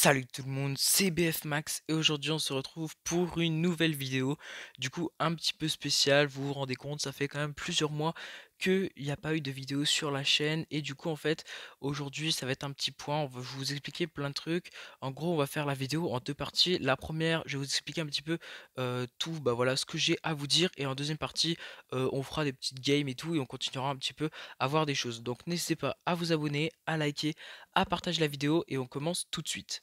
Salut tout le monde, c'est BF Max et aujourd'hui on se retrouve pour une nouvelle vidéo. Du coup un petit peu spéciale, vous vous rendez compte, ça fait quand même plusieurs mois qu'il n'y a pas eu de vidéo sur la chaîne et du coup en fait aujourd'hui ça va être un petit point, on va vous expliquer plein de trucs. En gros on va faire la vidéo en deux parties. La première je vais vous expliquer un petit peu tout, bah voilà ce que j'ai à vous dire et en deuxième partie on fera des petites games et tout et on continuera un petit peu à voir des choses. Donc n'hésitez pas à vous abonner, à liker, à partager la vidéo et on commence tout de suite.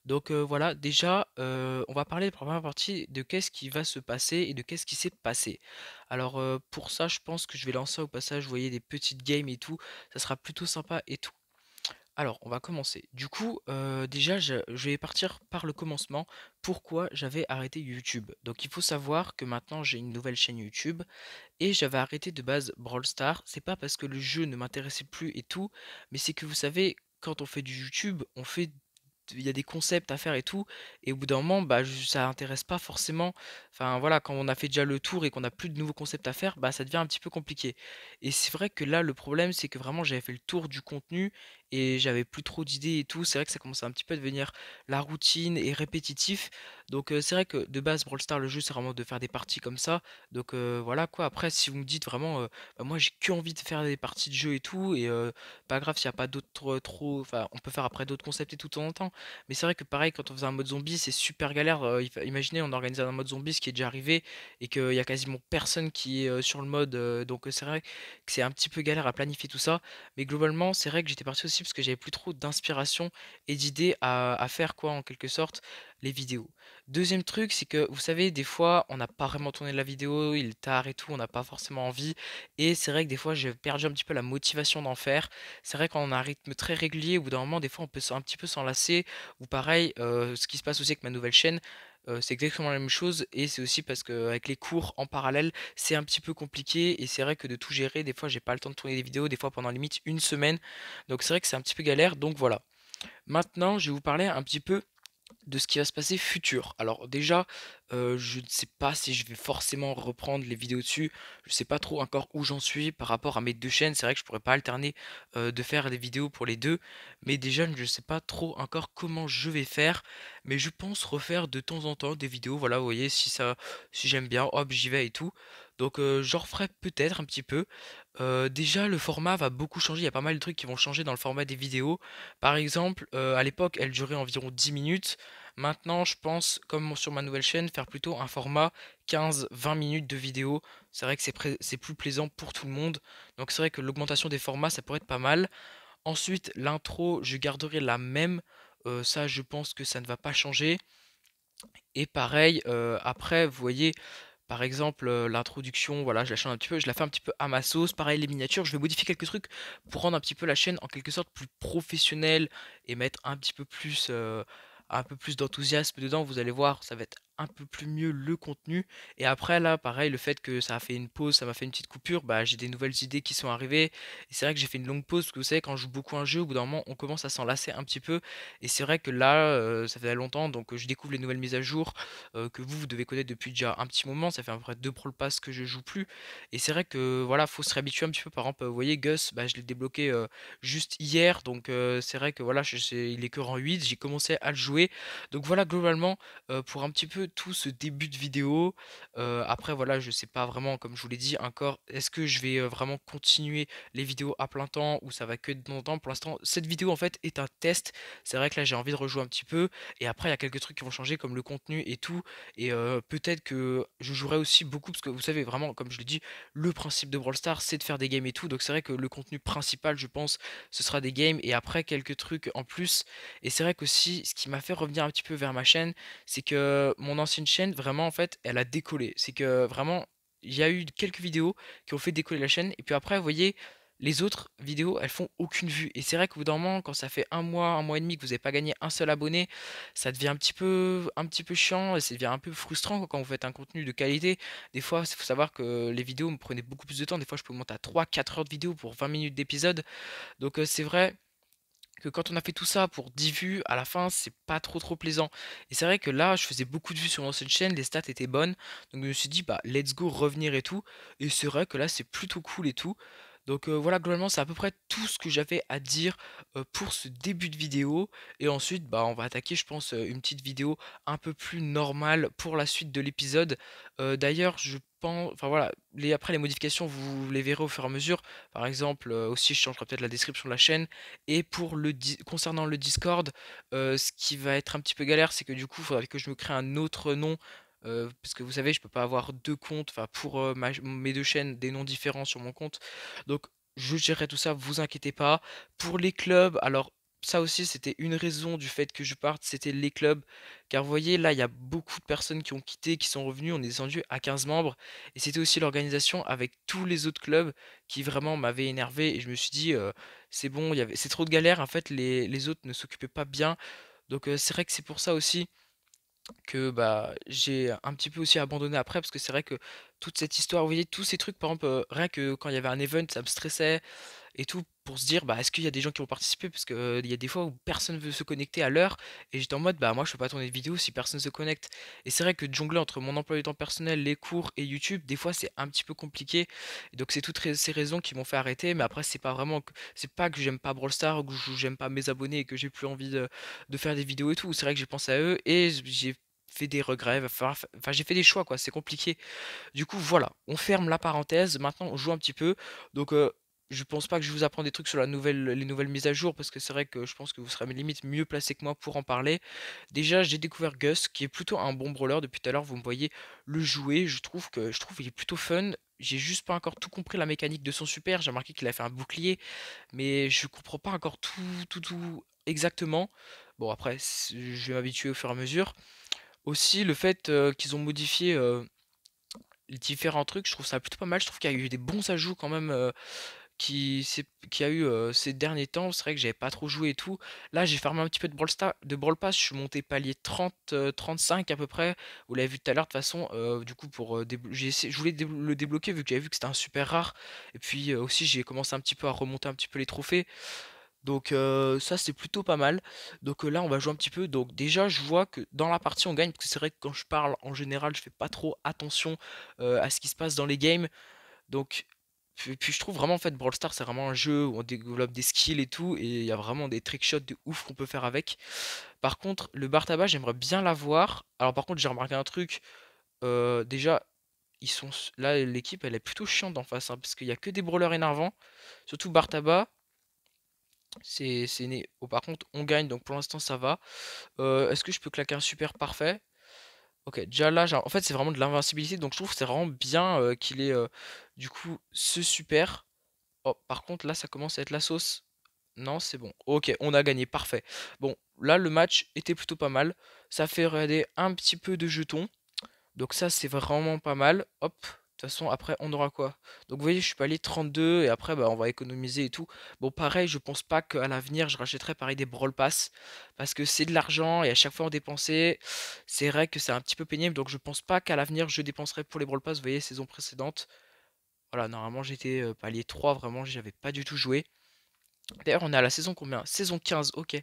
Donc voilà, déjà, on va parler de la première partie de qu'est-ce qui va se passer et de qu'est-ce qui s'est passé. Alors pour ça, je pense que je vais lancer au passage, vous voyez, des petites games et tout, ça sera plutôt sympa et tout. Alors, on va commencer. Du coup, déjà, je vais partir par le commencement. Pourquoi j'avais arrêté YouTube? Donc, il faut savoir que maintenant, j'ai une nouvelle chaîne YouTube et j'avais arrêté de base Brawl Stars. C'est pas parce que le jeu ne m'intéressait plus et tout, mais c'est que vous savez, quand on fait du YouTube, il y a des concepts à faire et tout, et au bout d'un moment, bah, ça intéresse pas forcément. Enfin voilà, quand on a fait déjà le tour et qu'on a plus de nouveaux concepts à faire, bah ça devient un petit peu compliqué. Et c'est vrai que là, le problème, c'est que vraiment j'avais fait le tour du contenu et j'avais plus trop d'idées et tout. C'est vrai que ça commençait un petit peu à devenir la routine et répétitif. Donc c'est vrai que de base, Brawl Stars, le jeu, c'est vraiment de faire des parties comme ça. Donc voilà quoi. Après, si vous me dites vraiment, bah, moi j'ai que envie de faire des parties de jeu et tout, et pas grave s'il n'y a pas d'autres trop. Enfin, on peut faire après d'autres concepts et tout de temps en temps. Mais c'est vrai que pareil, quand on faisait un mode zombie, c'est super galère. Imaginez, on organise un mode zombie, ce qui est déjà arrivé, et qu'il y a quasiment personne qui est sur le mode. Donc c'est vrai que c'est un petit peu galère à planifier tout ça. Mais globalement, c'est vrai que j'étais parti aussi parce que j'avais plus trop d'inspiration et d'idées à faire quoi, en quelque sorte, les vidéos. Deuxième truc, c'est que vous savez, des fois, on n'a pas vraiment tourné la vidéo, il est tard et tout, on n'a pas forcément envie. Et c'est vrai que des fois, j'ai perdu un petit peu la motivation d'en faire. C'est vrai qu'on a un rythme très régulier, au bout d'un moment, des fois, on peut un petit peu s'enlacer. Ou pareil, ce qui se passe aussi avec ma nouvelle chaîne, c'est exactement la même chose. Et c'est aussi parce qu'avec les cours en parallèle, c'est un petit peu compliqué. Et c'est vrai que de tout gérer, des fois, j'ai pas le temps de tourner des vidéos, des fois pendant limite une semaine. Donc c'est vrai que c'est un petit peu galère. Donc voilà. Maintenant, je vais vous parler un petit peu de ce qui va se passer futur. Alors déjà, je ne sais pas si je vais forcément reprendre les vidéos dessus. Je sais pas trop encore où j'en suis par rapport à mes deux chaînes. C'est vrai que je pourrais pas alterner de faire des vidéos pour les deux. Mais déjà, je ne sais pas trop encore comment je vais faire. Mais je pense refaire de temps en temps des vidéos. Voilà, vous voyez, si j'aime bien, hop, j'y vais et tout. Donc j'en referai peut-être un petit peu. Déjà, le format va beaucoup changer. Il y a pas mal de trucs qui vont changer dans le format des vidéos. Par exemple, à l'époque, elle durait environ 10 minutes. Maintenant, je pense, comme sur ma nouvelle chaîne, faire plutôt un format 15-20 minutes de vidéo. C'est vrai que c'est plus plaisant pour tout le monde. Donc c'est vrai que l'augmentation des formats, ça pourrait être pas mal. Ensuite, l'intro, je garderai la même. Ça, je pense que ça ne va pas changer. Et pareil, après, vous voyez, par exemple, l'introduction, voilà, je la change un petit peu, je la fais un petit peu à ma sauce. Pareil, les miniatures, je vais modifier quelques trucs pour rendre un petit peu la chaîne en quelque sorte plus professionnelle et mettre un peu plus d'enthousiasme dedans. Vous allez voir, ça va être un peu plus mieux le contenu. Et après, là, pareil, le fait que ça a fait une pause, ça m'a fait une petite coupure, bah, j'ai des nouvelles idées qui sont arrivées. Et c'est vrai que j'ai fait une longue pause, parce que vous savez, quand je joue beaucoup à un jeu, au bout d'un moment, on commence à s'en lasser un petit peu. Et c'est vrai que là, ça fait longtemps, donc je découvre les nouvelles mises à jour que vous devez connaître depuis déjà un petit moment. Ça fait à peu près deux Brawl Pass que je joue plus. Et c'est vrai que voilà, faut se réhabituer un petit peu. Par exemple, vous voyez, Gus, bah, je l'ai débloqué juste hier. Donc c'est vrai que voilà, il est que rang 8. J'ai commencé à le jouer. Donc voilà, globalement, pour un petit peu tout ce début de vidéo. Après, voilà, je sais pas vraiment, comme je vous l'ai dit encore, est-ce que je vais vraiment continuer les vidéos à plein temps ou ça va que de temps en temps. Pour l'instant, cette vidéo en fait est un test. C'est vrai que là, j'ai envie de rejouer un petit peu. Et après, il y a quelques trucs qui vont changer, comme le contenu et tout. Et peut-être que je jouerai aussi beaucoup, parce que vous savez, vraiment, comme je l'ai dit, le principe de Brawl Stars, c'est de faire des games et tout. Donc c'est vrai que le contenu principal, je pense, ce sera des games. Et après, quelques trucs en plus. Et c'est vrai qu'aussi, ce qui m'a fait revenir un petit peu vers ma chaîne, c'est que mon ancienne chaîne, vraiment, en fait, elle a décollé. C'est que vraiment, il y a eu quelques vidéos qui ont fait décoller la chaîne. Et puis après, vous voyez, les autres vidéos, elles font aucune vue. Et c'est vrai qu'au bout d'un moment, quand ça fait un mois et demi que vous n'avez pas gagné un seul abonné, ça devient un petit peu chiant et ça devient un peu frustrant quoi, quand vous faites un contenu de qualité. Des fois, il faut savoir que les vidéos me prenaient beaucoup plus de temps. Des fois, je peux monter à 3-4 heures de vidéo pour 20 minutes d'épisode. Donc, c'est vrai que quand on a fait tout ça pour 10 vues, à la fin, c'est pas trop plaisant. Et c'est vrai que là, je faisais beaucoup de vues sur mon ancienne chaîne, les stats étaient bonnes. Donc, je me suis dit, bah, let's go revenir et tout. Et c'est vrai que là, c'est plutôt cool et tout. Donc voilà, globalement, c'est à peu près tout ce que j'avais à dire pour ce début de vidéo. Et ensuite, bah, on va attaquer, je pense, une petite vidéo un peu plus normale pour la suite de l'épisode. D'ailleurs, je pense, enfin voilà, après les modifications, vous les verrez au fur et à mesure. Par exemple, aussi, je changerai peut-être la description de la chaîne. Et pour concernant le Discord, ce qui va être un petit peu galère, c'est que du coup, il faudrait que je me crée un autre nom. Parce que vous savez, je peux pas avoir deux comptes, enfin pour mes deux chaînes, des noms différents sur mon compte. Donc je gérerai tout ça, vous inquiétez pas. Pour les clubs, alors ça aussi c'était une raison du fait que je parte, c'était les clubs. Car vous voyez, là il y a beaucoup de personnes qui ont quitté, qui sont revenus, on est descendu à 15 membres. Et c'était aussi l'organisation avec tous les autres clubs qui vraiment m'avaient énervé. Et je me suis dit, c'est bon, c'est trop de galère, en fait les autres ne s'occupaient pas bien. Donc c'est vrai que c'est pour ça aussi que bah, j'ai un petit peu aussi abandonné après parce que c'est vrai que toute cette histoire, vous voyez, tous ces trucs, par exemple, rien que quand il y avait un event, ça me stressait et tout pour se dire, bah, est-ce qu'il y a des gens qui vont participer? Parce que il y a des fois où personne veut se connecter à l'heure et j'étais en mode, bah, moi je peux pas tourner de vidéo si personne se connecte. Et c'est vrai que de jongler entre mon emploi du temps personnel, les cours et YouTube, des fois c'est un petit peu compliqué. Et donc c'est toutes ces raisons qui m'ont fait arrêter, mais après c'est pas vraiment, c'est pas que j'aime pas Brawl Stars ou que j'aime pas mes abonnés et que j'ai plus envie de faire des vidéos et tout. C'est vrai que j'ai pensé à eux et j'ai fait des regrets, enfin j'ai fait des choix quoi, c'est compliqué. Du coup voilà, on ferme la parenthèse, maintenant on joue un petit peu. Donc je pense pas que je vous apprends des trucs sur les nouvelles mises à jour parce que c'est vrai que je pense que vous serez limite mieux placé que moi pour en parler. Déjà j'ai découvert Gus qui est plutôt un bon brawler depuis tout à l'heure, vous me voyez le jouer, je trouve il est plutôt fun. J'ai juste pas encore tout compris la mécanique de son super, j'ai remarqué qu'il a fait un bouclier, mais je comprends pas encore tout exactement. Bon après je vais m'habituer au fur et à mesure. Aussi, le fait qu'ils ont modifié les différents trucs, je trouve ça plutôt pas mal. Je trouve qu'il y a eu des bons ajouts quand même qui a eu ces derniers temps. C'est vrai que j'avais pas trop joué et tout. Là, j'ai farmé un petit peu de Brawl Pass. Je suis monté palier 30, 35 à peu près. Vous l'avez vu tout à l'heure de toute façon. Du coup, je voulais le débloquer vu que j'avais vu que c'était un super rare. Et puis aussi, j'ai commencé un petit peu à remonter un petit peu les trophées. Donc ça c'est plutôt pas mal. Donc là on va jouer un petit peu. Donc déjà je vois que dans la partie on gagne parce que c'est vrai que quand je parle en général je fais pas trop attention à ce qui se passe dans les games. Donc puis je trouve vraiment en fait Brawl Stars c'est vraiment un jeu où on développe des skills et tout et il y a vraiment des trickshots de ouf qu'on peut faire avec. Par contre le bar tabac j'aimerais bien l'avoir. Alors par contre j'ai remarqué un truc. Déjà là l'équipe elle est plutôt chiante en face hein, parce qu'il y a que des brawlers énervants. Surtout bar tabac. C'est né. Oh, par contre, on gagne, donc pour l'instant ça va. Est-ce que je peux claquer un super parfait? Ok, déjà là, en fait, c'est vraiment de l'invincibilité, donc je trouve que c'est vraiment bien qu'il ait du coup ce super. Oh, par contre, là, ça commence à être la sauce. Non, c'est bon. Ok, on a gagné, parfait. Bon, là, le match était plutôt pas mal. Ça fait regarder un petit peu de jetons. Donc ça, c'est vraiment pas mal. Hop, de toute façon, après, on aura quoi? Donc vous voyez, je suis pas allé 32 et après, bah, on va économiser et tout. Bon, pareil, je pense pas qu'à l'avenir, je rachèterai pareil des Brawl Pass parce que c'est de l'argent et à chaque fois en dépenser, c'est vrai que c'est un petit peu pénible. Donc je pense pas qu'à l'avenir, je dépenserai pour les Brawl Pass. Vous voyez, saison précédente. Voilà, normalement, j'étais palier 3, vraiment, j'avais pas du tout joué. D'ailleurs, on est à la saison combien? Saison 15, ok.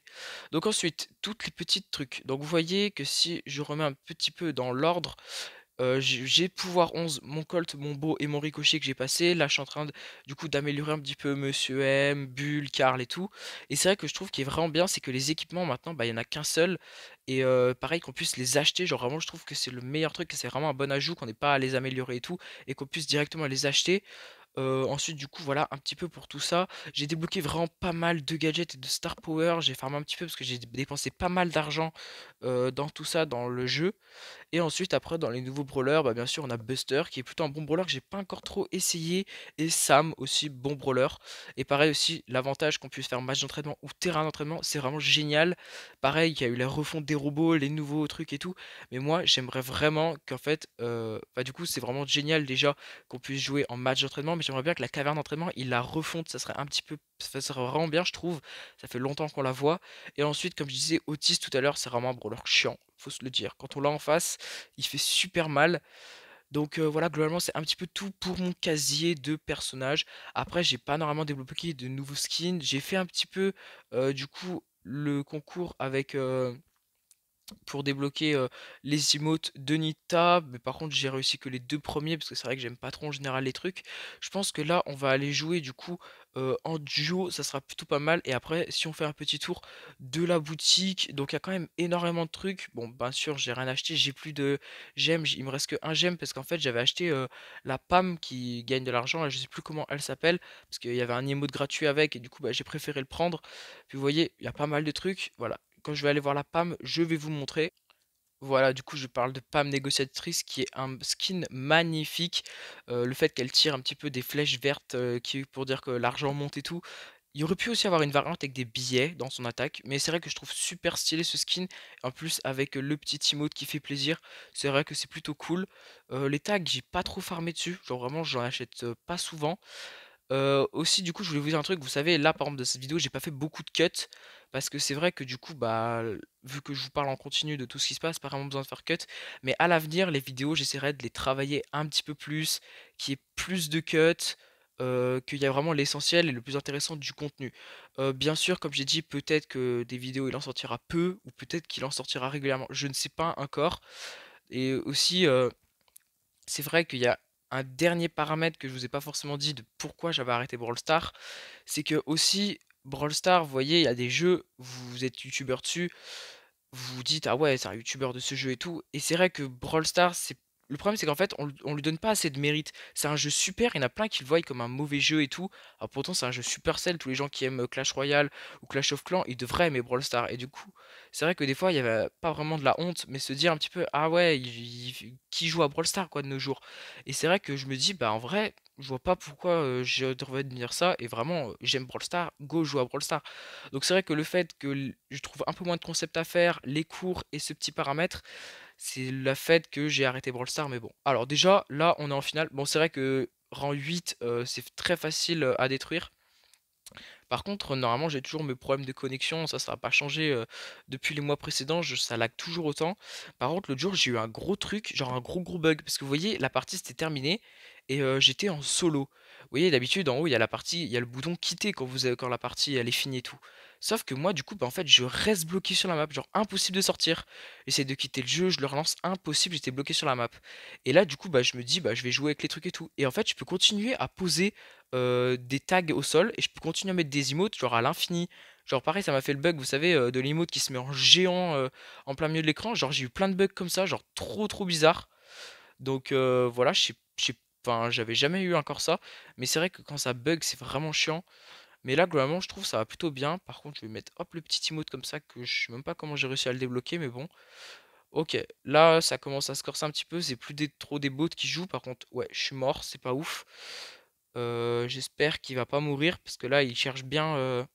Donc ensuite, toutes les petites trucs. Donc vous voyez que si je remets un petit peu dans l'ordre, j'ai pouvoir 11, mon Colt, mon Beau et mon Ricochet que j'ai passé. Là, je suis en train du coup d'améliorer un petit peu Monsieur M, Bull, Karl et tout. Et c'est vrai que je trouve qu'il est vraiment bien, c'est que les équipements maintenant, bah, il y en a qu'un seul. Et pareil, qu'on puisse les acheter. Genre vraiment, je trouve que c'est le meilleur truc, que c'est vraiment un bon ajout, qu'on n'ait pas à les améliorer et tout, et qu'on puisse directement les acheter. Ensuite, du coup, voilà un petit peu pour tout ça. J'ai débloqué vraiment pas mal de gadgets et de star power. J'ai farmé un petit peu parce que j'ai dépensé pas mal d'argent dans tout ça, dans le jeu. Et ensuite, après, dans les nouveaux brawlers, bah, bien sûr, on a Buster qui est plutôt un bon brawler que j'ai pas encore trop essayé. Et Sam aussi, bon brawler. Et pareil aussi, l'avantage qu'on puisse faire match d'entraînement ou terrain d'entraînement, c'est vraiment génial. Pareil, il y a eu la refonte des robots, les nouveaux trucs et tout. Mais moi, j'aimerais vraiment qu'en fait, bah, du coup, c'est vraiment génial déjà qu'on puisse jouer en match d'entraînement. Mais j'aimerais bien que la caverne d'entraînement, il la refonte. Ça serait un petit peu. Ça serait vraiment bien, je trouve. Ça fait longtemps qu'on la voit. Et ensuite, comme je disais, Otis tout à l'heure, c'est vraiment un brawler chiant, faut se le dire. Quand on l'a en face, il fait super mal. Donc voilà, globalement, c'est un petit peu tout pour mon casier de personnages. Après, j'ai pas normalement débloqué de nouveaux skins. J'ai fait un petit peu, du coup, le concours avec pour débloquer, les emotes de Nita, mais par contre j'ai réussi que les 2 premiers parce que c'est vrai que j'aime pas trop en général les trucs. Je pense que là, on va aller jouer du coup, en duo, ça sera plutôt pas mal et après si on fait un petit tour de la boutique, donc il y a quand même énormément de trucs. Bon, bien sûr, j'ai rien acheté, j'ai plus de gemmes, il me reste que 1 gemme parce qu'en fait j'avais acheté, la PAM qui gagne de l'argent, là je sais plus comment elle s'appelle, parce qu'il y avait un emote gratuit avec et du coup, bah, j'ai préféré le prendre. Puis vous voyez, il y a pas mal de trucs, voilà. Quand je vais aller voir la PAM, je vais vous montrer. Voilà, du coup, je parle de Pam Négociatrice qui est un skin magnifique. Le fait qu'elle tire un petit peu des flèches vertes qui pour dire que l'argent monte et tout. Il aurait pu aussi avoir une variante avec des billets dans son attaque, mais c'est vrai que je trouve super stylé ce skin. En plus, avec le petit emote qui fait plaisir, c'est vrai que c'est plutôt cool. Les tags, j'ai pas trop farmé dessus, genre vraiment, j'en achète pas souvent. Aussi du coup je voulais vous dire un truc, vous savez là par exemple de cette vidéo j'ai pas fait beaucoup de cuts, parce que c'est vrai que du coup bah, vu que je vous parle en continu de tout ce qui se passe, pas vraiment besoin de faire cut, mais à l'avenir les vidéos j'essaierai de les travailler un petit peu plus, qu'il y ait plus de cuts, qu'il y a vraiment l'essentiel et le plus intéressant du contenu. Bien sûr comme j'ai dit peut-être que des vidéos il en sortira peu, ou peut-être qu'il en sortira régulièrement, je ne sais pas encore. Et aussi c'est vrai qu'il y a un dernier paramètre que je vous ai pas forcément dit de pourquoi j'avais arrêté Brawl Stars, c'est que aussi Brawl Stars, vous voyez, il y a des jeux, vous êtes youtubeur dessus, vous vous dites: «Ah ouais, c'est un youtubeur de ce jeu et tout», et c'est vrai que Brawl Stars, c'est le problème, c'est qu'en fait, on lui donne pas assez de mérite. C'est un jeu super, il y en a plein qui le voient comme un mauvais jeu et tout. Alors pourtant, c'est un jeu Supercell, tous les gens qui aiment Clash Royale ou Clash of Clans, ils devraient aimer Brawl Stars. Et du coup, c'est vrai que des fois, il y avait pas vraiment de la honte, mais se dire un petit peu: «Ah ouais, qui joue à Brawl Stars quoi de nos jours?» Et c'est vrai que je me dis: «Bah en vrai, je vois pas pourquoi je devrais devenir ça, et vraiment, j'aime Brawl Stars, go jouer à Brawl Stars.» Donc c'est vrai que le fait que je trouve un peu moins de concepts à faire, les cours et ce petit paramètre, c'est le fait que j'ai arrêté Brawl Stars. Mais bon. Alors déjà, là, on est en finale. Bon, c'est vrai que rang 8, c'est très facile à détruire. Par contre, normalement, j'ai toujours mes problèmes de connexion, ça n'a pas changé depuis les mois précédents, ça lag toujours autant. Par contre, l'autre jour, j'ai eu un gros truc, genre un gros bug, parce que vous voyez, la partie c'était terminé et j'étais en solo. Vous voyez, d'habitude, en haut, il y a la partie, il y a le bouton quitter quand la partie elle est finie et tout. Sauf que moi, du coup, bah, en fait, je reste bloqué sur la map, genre impossible de sortir. J'essaie de quitter le jeu, je le relance, impossible, j'étais bloqué sur la map. Et là, du coup, bah, je me dis, bah, je vais jouer avec les trucs et tout. Et en fait, je peux continuer à poser des tags au sol et je peux continuer à mettre des emotes genre à l'infini. Genre pareil, ça m'a fait le bug, vous savez, de l'emote qui se met en géant en plein milieu de l'écran. Genre j'ai eu plein de bugs comme ça, genre trop bizarre. Donc voilà, enfin, j'avais jamais eu encore ça. Mais c'est vrai que quand ça bug, c'est vraiment chiant. Mais là, globalement, je trouve ça va plutôt bien. Par contre, je vais mettre hop le petit emote comme ça que je sais même pas comment j'ai réussi à le débloquer, mais bon. Ok, là ça commence à se corser un petit peu, c'est plus trop des bots qui jouent, par contre, ouais, je suis mort, c'est pas ouf. J'espère qu'il va pas mourir, parce que là il cherche bien,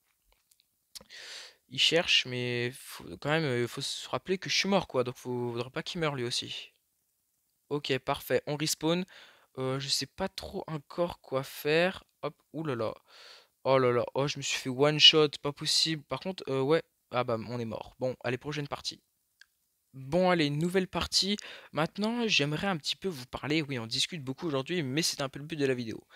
il cherche, mais quand même, faut se rappeler que je suis mort quoi, donc faudrait pas qu'il meure lui aussi. Ok, parfait, on respawn. Je sais pas trop encore quoi faire. Hop, oulala. Oh là là, oh je me suis fait one shot, pas possible. Par contre, ouais, ah bah on est mort. Bon, allez, prochaine partie. Bon, allez, nouvelle partie. Maintenant, j'aimerais un petit peu vous parler. Oui, on discute beaucoup aujourd'hui, mais c'est un peu le but de la vidéo.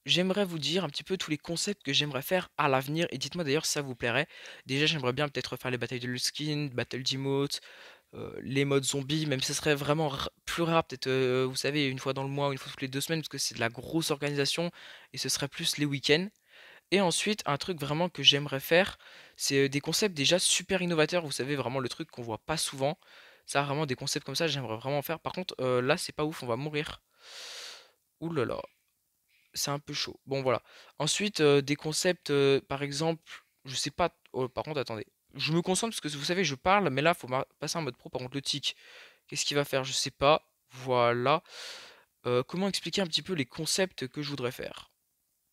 J'aimerais vous dire un petit peu tous les concepts que j'aimerais faire à l'avenir. Et dites-moi d'ailleurs si ça vous plairait. Déjà, j'aimerais bien peut-être faire les batailles de Luskin, battle d'emotes, les modes zombies, même si ce serait vraiment plus rare, peut-être, vous savez, une fois dans le mois ou une fois toutes les 2 semaines, parce que c'est de la grosse organisation et ce serait plus les week-ends. Et ensuite, un truc vraiment que j'aimerais faire, c'est des concepts déjà super innovateurs. Vous savez, vraiment le truc qu'on voit pas souvent. Ça, vraiment, des concepts comme ça, j'aimerais vraiment faire. Par contre, là, c'est pas ouf, on va mourir. Ouh là là, c'est un peu chaud. Bon, voilà. Ensuite, des concepts, par exemple, je sais pas. Oh, par contre, attendez. Je me concentre parce que vous savez, je parle, mais là, faut passer en mode pro. Par contre, le tic, qu'est-ce qu'il va faire? Je sais pas. Voilà. Comment expliquer un petit peu les concepts que je voudrais faire?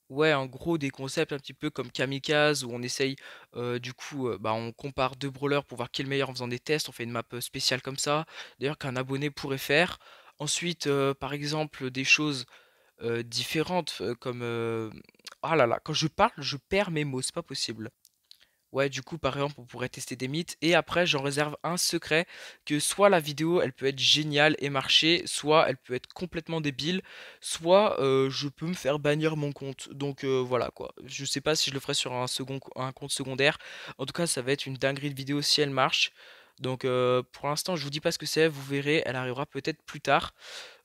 Ouais, en gros, des concepts un petit peu comme Kamikaze où on essaye, du coup, bah, on compare 2 brawlers pour voir qui est le meilleur en faisant des tests. On fait une map, spéciale comme ça, d'ailleurs qu'un abonné pourrait faire. Ensuite, par exemple, des choses, différentes, comme, ah là là, quand je parle, je perds mes mots, c'est pas possible. Ouais, du coup, par exemple, on pourrait tester des mythes et après, j'en réserve un secret que soit la vidéo, elle peut être géniale et marcher, soit elle peut être complètement débile, soit je peux me faire bannir mon compte. Donc voilà quoi. Je sais pas si je le ferai sur un compte secondaire. En tout cas, ça va être une dinguerie de vidéo si elle marche. Donc pour l'instant, je vous dis pas ce que c'est, vous verrez, elle arrivera peut-être plus tard.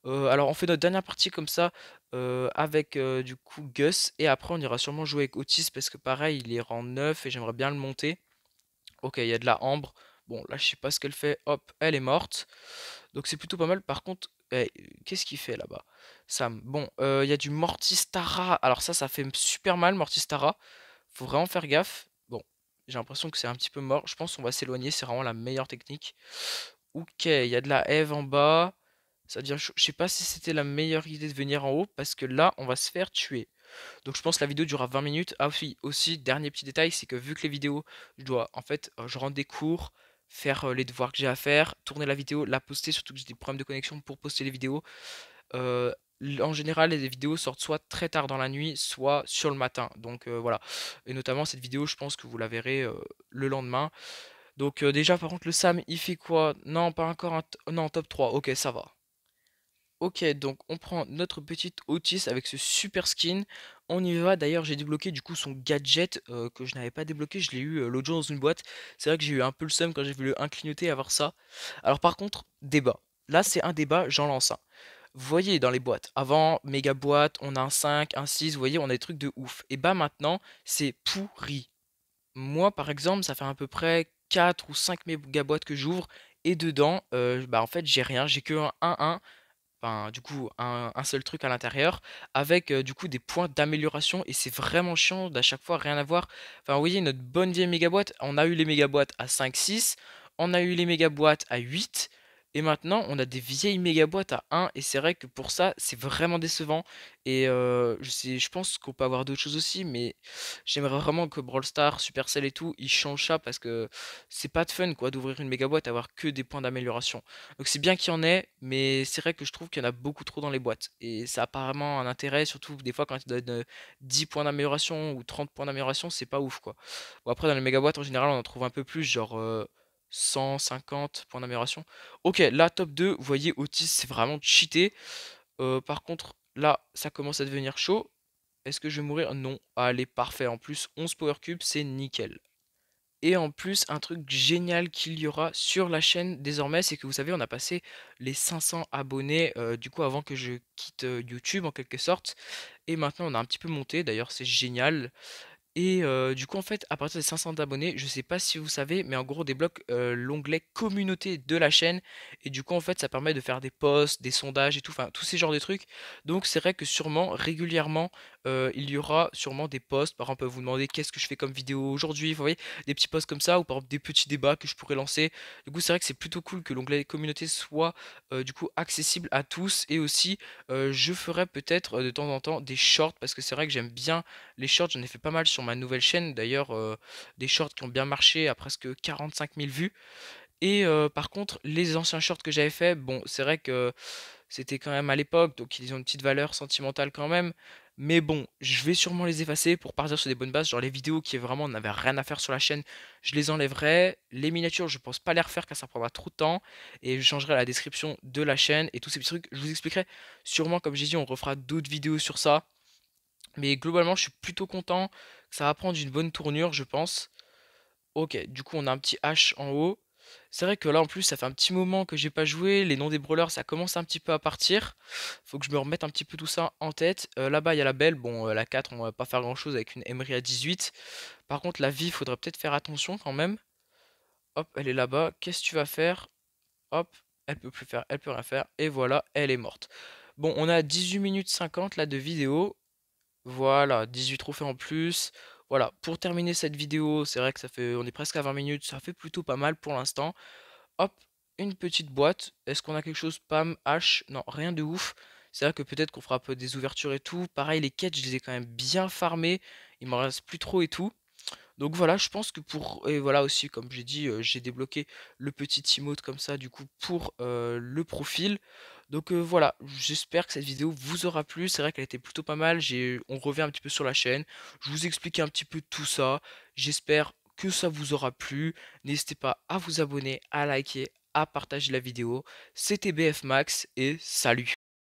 Alors on fait notre dernière partie comme ça avec du coup Gus et après on ira sûrement jouer avec Otis parce que pareil, il est rang 9 et j'aimerais bien le monter. Ok, il y a de la ambre. Bon, là, je sais pas ce qu'elle fait. Hop, elle est morte. Donc c'est plutôt pas mal. Par contre, qu'est-ce qu'il fait là-bas? Sam. Bon, il y a du Mortistara. Alors ça fait super mal, Mortistara. Faut vraiment faire gaffe. Bon, j'ai l'impression que c'est un petit peu mort. Je pense qu'on va s'éloigner. C'est vraiment la meilleure technique. Ok, il y a de la Eve en bas. Ça devient chaud. Je sais pas si c'était la meilleure idée de venir en haut parce que là, on va se faire tuer. Donc je pense que la vidéo durera 20 minutes. Ah oui, aussi, dernier petit détail, c'est que vu que les vidéos, je dois, en fait, je rentre des cours, faire les devoirs que j'ai à faire, tourner la vidéo, la poster, surtout que j'ai des problèmes de connexion pour poster les vidéos. Euh, En général, les vidéos sortent soit très tard dans la nuit, soit sur le matin. Donc voilà. Et notamment cette vidéo, je pense que vous la verrez le lendemain. Donc déjà, par contre, le Sam, il fait quoi? Non, pas encore non, top 3. Ok, ça va. Ok, donc on prend notre petite Otis avec ce super skin. On y va. D'ailleurs, j'ai débloqué du coup son gadget que je n'avais pas débloqué. Je l'ai eu l'autre jour dans une boîte. C'est vrai que j'ai eu un peu le seum quand j'ai vu le 1 clignoter avoir ça. Alors par contre, débat. Là, c'est un débat, j'en lance un. Vous voyez dans les boîtes, avant, méga boîte, on a un 5, un 6, vous voyez, on a des trucs de ouf. Et bah maintenant, c'est pourri. Moi, par exemple, ça fait à peu près 4 ou 5 méga boîtes que j'ouvre. Et dedans, bah en fait, j'ai rien. J'ai que un 1-1, enfin, du coup, un seul truc à l'intérieur, avec du coup des points d'amélioration, et c'est vraiment chiant d'à chaque fois rien avoir. Enfin, vous voyez, notre bonne vieille méga boîte, on a eu les méga boîtes à 5, 6, on a eu les méga boîtes à 8, et maintenant on a des vieilles méga boîtes à 1, et c'est vrai que pour ça, c'est vraiment décevant. Et je pense qu'on peut avoir d'autres choses aussi, mais j'aimerais vraiment que Brawl Stars, Supercell et tout, ils changent ça parce que c'est pas de fun quoi d'ouvrir une méga boîte et avoir que des points d'amélioration. Donc c'est bien qu'il y en ait, mais c'est vrai que je trouve qu'il y en a beaucoup trop dans les boîtes. Et ça a apparemment un intérêt, surtout des fois quand ils donnent 10 points d'amélioration ou 30 points d'amélioration, c'est pas ouf quoi. Bon après dans les méga boîtes en général on en trouve un peu plus, genre 150 points d'amélioration. Ok, là top 2, vous voyez Otis c'est vraiment cheaté. Par contre là ça commence à devenir chaud. Est-ce que je vais mourir? Non. Allez, parfait. En plus, 11 power cubes, c'est nickel. Et en plus, un truc génial qu'il y aura sur la chaîne désormais, c'est que vous savez, on a passé les 500 abonnés, du coup, avant que je quitte YouTube en quelque sorte. Et maintenant, on a un petit peu monté, d'ailleurs, c'est génial. Et du coup, en fait, à partir des 500 abonnés, je sais pas si vous savez, mais en gros, on débloque l'onglet communauté de la chaîne. Et du coup, en fait, ça permet de faire des posts, des sondages et tout, enfin, tous ces genres de trucs. Donc, c'est vrai que sûrement, régulièrement, il y aura sûrement des posts. Par exemple, vous demander qu'est-ce que je fais comme vidéo aujourd'hui, vous voyez, des petits posts comme ça, ou par exemple des petits débats que je pourrais lancer. Du coup, c'est vrai que c'est plutôt cool que l'onglet communauté soit du coup accessible à tous. Et aussi, je ferai peut-être de temps en temps des shorts, parce que c'est vrai que j'aime bien les shorts, j'en ai fait pas mal sur ma nouvelle chaîne. D'ailleurs, des shorts qui ont bien marché à presque 45 000 vues. Et par contre, les anciens shorts que j'avais fait, bon, c'est vrai que c'était quand même à l'époque, donc ils ont une petite valeur sentimentale quand même. Mais bon, je vais sûrement les effacer pour partir sur des bonnes bases. Genre les vidéos qui vraiment n'avaient rien à faire sur la chaîne, je les enlèverai. Les miniatures, je pense pas les refaire car ça prendra trop de temps. Et je changerai la description de la chaîne et tous ces petits trucs. Je vous expliquerai sûrement, comme j'ai dit, on refera d'autres vidéos sur ça. Mais globalement, je suis plutôt content. Ça va prendre une bonne tournure, je pense. Ok, du coup, on a un petit H en haut. C'est vrai que là, en plus, ça fait un petit moment que j'ai pas joué. Les noms des brawlers, ça commence un petit peu à partir. Faut que je me remette un petit peu tout ça en tête. Là-bas, il y a la belle. Bon, la 4, on va pas faire grand-chose avec une Emery à 18. Par contre, la vie, faudrait peut-être faire attention quand même. Hop, elle est là-bas. Qu'est-ce que tu vas faire? Hop, elle peut plus faire, elle peut rien faire. Et voilà, elle est morte. Bon, on a 18 minutes 50 là de vidéo. Voilà, 18 trophées en plus. Voilà, pour terminer cette vidéo, c'est vrai que ça fait, on est presque à 20 minutes, ça fait plutôt pas mal pour l'instant. Hop, une petite boîte. Est-ce qu'on a quelque chose? Pam, H? Non, rien de ouf. C'est vrai que peut-être qu'on fera un peu des ouvertures et tout. Pareil, les quêtes, je les ai quand même bien farmées. Il m'en reste plus trop et tout. Donc voilà, je pense que pour... Et voilà aussi, comme j'ai dit, j'ai débloqué le petit emote comme ça, du coup, pour le profil. Donc voilà, j'espère que cette vidéo vous aura plu. C'est vrai qu'elle était plutôt pas mal. On revient un petit peu sur la chaîne. Je vous explique un petit peu tout ça. J'espère que ça vous aura plu. N'hésitez pas à vous abonner, à liker, à partager la vidéo. C'était BF Max et salut!